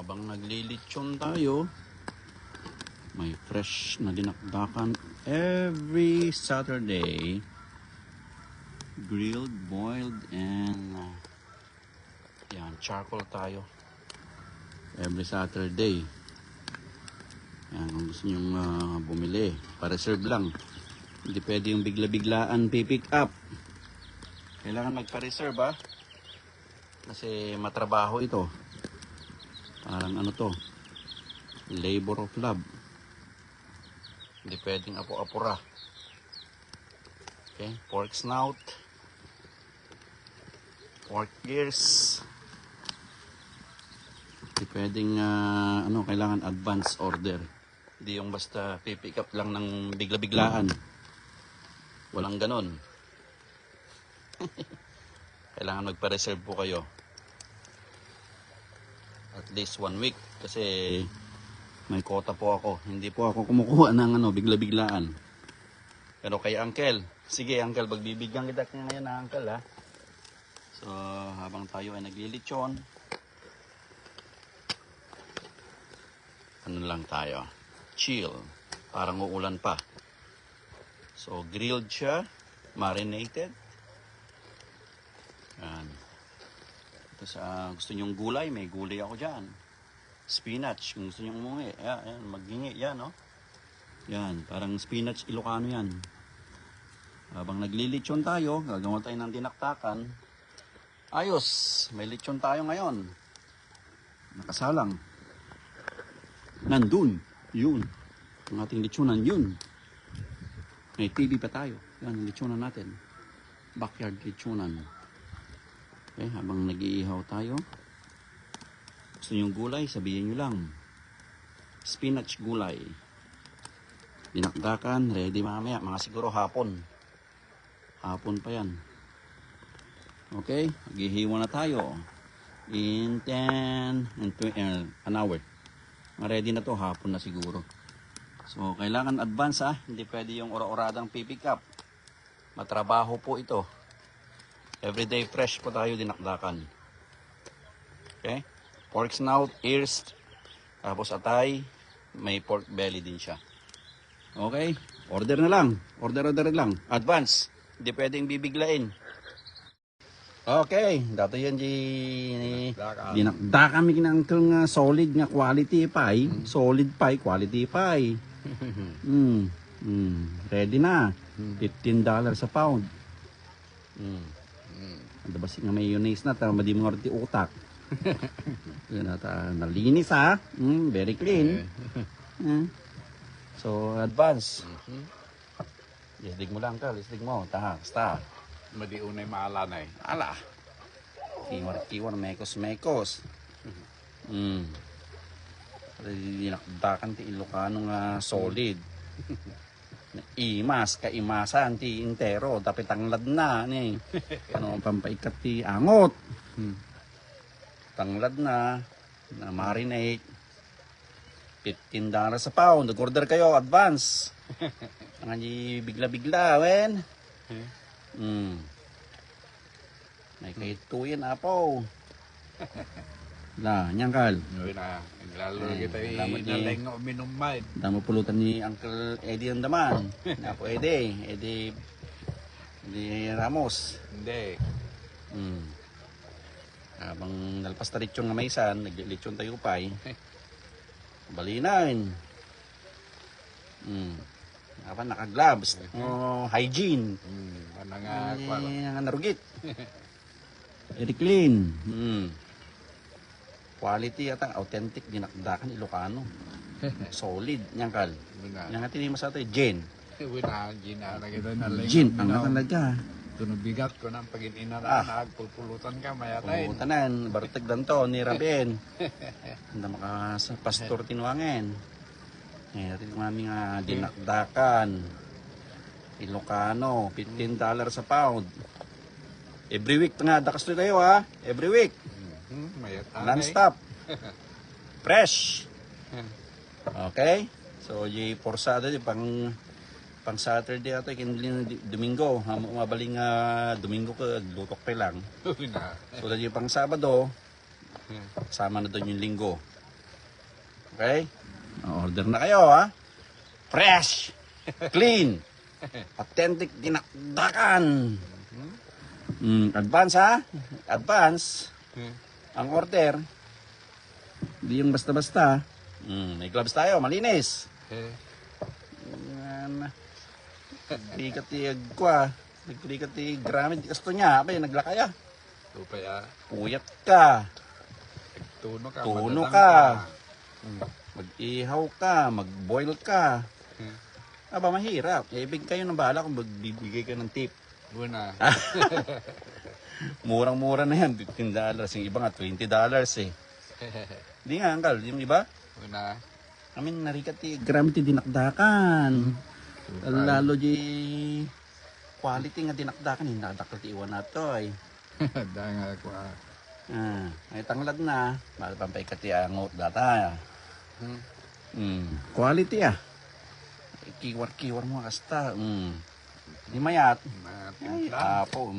Habang naglilitsyon tayo, may fresh na dinakdakan every Saturday. Grilled, boiled, and yan, charcoal tayo. Every Saturday. Yan, kung gusto nyong bumili, pa-reserve lang. Hindi pwede yung bigla-biglaan pipick up. Kailangan magpa-reserve kasi matrabaho ito. Parang ano to, labor of love. Hindi pwedeng apo-apura. Okay, pork snout, pork ears. Hindi pwedeng kailangan advance order. Hindi yung basta pipick up lang ng bigla-biglaan. Walang ganon. Kailangan magpa-reserve po kayo. At least 1 week kasi may quota po ako. Hindi po ako kumukuha ng bigla-biglaan. Pero kay Uncle, sige Uncle, pagbibigyan kita ngayon na Uncle So habang tayo ay naglilitsyon, ano lang tayo, chill, parang uulan pa. So grilled siya, marinated. Yan. Tapos gusto nyong gulay, may gulay ako dyan. Spinach, kung gusto nyong umuwi. Yan, maggingi, yan Yan, parang spinach Ilocano yan. Habang naglilitsyon tayo, gagawa tayo ng dinaktakan. Ayos, may litsyon tayo ngayon. Nakasalang. Nandun, yun. Ang ating litsyonan, yun. May TV pa tayo. Yan, litsyonan natin. Backyard litsyonan. Okay, habang nag-iihaw tayo, gusto nyo gulay, sabihin nyo lang. Spinach gulay. Dinakdakan, ready mamaya. Mga siguro hapon. Hapon pa yan. Okay, maghihiwa na tayo. In 10 and 20, an hour. Ready na to, hapon na siguro. So, kailangan advance Hindi pwede yung ora-oradang pipick up. Matrabaho po ito. Everyday fresh po tayo dinakdakan. Okay? Pork snout, ears, tapos atay, may pork belly din siya. Okay? Order na lang. Order lang. Advance. Hindi pwedeng bibiglain. Okay. Dato yan dinakdakan mi ng solid nga quality pie. Solid pie, quality pie. Ready na. $15 a pound. Ano ba nga mayonnaise na madi mga roti utak. Nalinis very clean. So advance. Isdig mo lang ka, isdig mo. Basta. Madi unay maalanay. Ala. Kiwar mekos. Dinakdakan ti Ilocano nga solid. Imas, kaimasan ti intero, tapi tanglad na ni. Ano pampaikat ti angot. Tanglad na marinate. $15 a pound. Nag-order kayo advance. Ang bigla-bigla, wen. May kaituin apo. Nyangkal. Lalo kita inaling nga uminumay. Damo pulutan ni Uncle Eddie ang daman. Napo Eddie Ramos. Hindi. Habang nalpas na litsyon nga maysan, naglilitsyon tayo pay. Balinain. Naka-gloves. Hygiene. Narugit. Very clean. Quality authentic dinakdakan Ilocano. Solid nyangkal. Yang natin yung masata Jen. Jen ang talaga. Tunubigat ko ng pag-inaraan, pulpulutan ka mayatay. Tanan, bartag danto ni Raben. Handa maka sa pastor tinuangen. Natin kami nga dinakdakan Ilocano, $15 a pound. Every week nga dakas tayo every week. Non-stop. Fresh. Okay? So, yung porsada pang Saturday ato Domingo. Mabaling Domingo ka lutok pa lang. So, yung pang Sabado sama na doon yung Linggo. Okay? Order na kayo, ha? Fresh! Clean! Authentic dinakdakan! Advance, ha? Advance. Ang order. Hindi yung basta-basta. May gloves tayo, malinis. Yan. Naglikati agkwa. Naglikati gramit kasto niya. Abay, naglakaya. Tupay Puyat ka. tuno ka. Tuno madatang ka. Mag-ihaw ka. Mag-boil ka. Aba, mahirap. Ibig kayo ng bahala kung magbibigay ka ng tip. Una. Murang-mura na yan. $15. Yung iba nga, $20 eh. Hindi nga, Uncle. Yung iba, Una. kami narikati. Grabe ti dinakdakan. Lalo di quality nga dinakdakan. Hinadakal ti iwan na to ay. Dahil ako Ay tanglad na. Malapampay ka ti angot data. Quality ah. Kiwar-kiwar mo kasta. Di mayat. Ay, apo.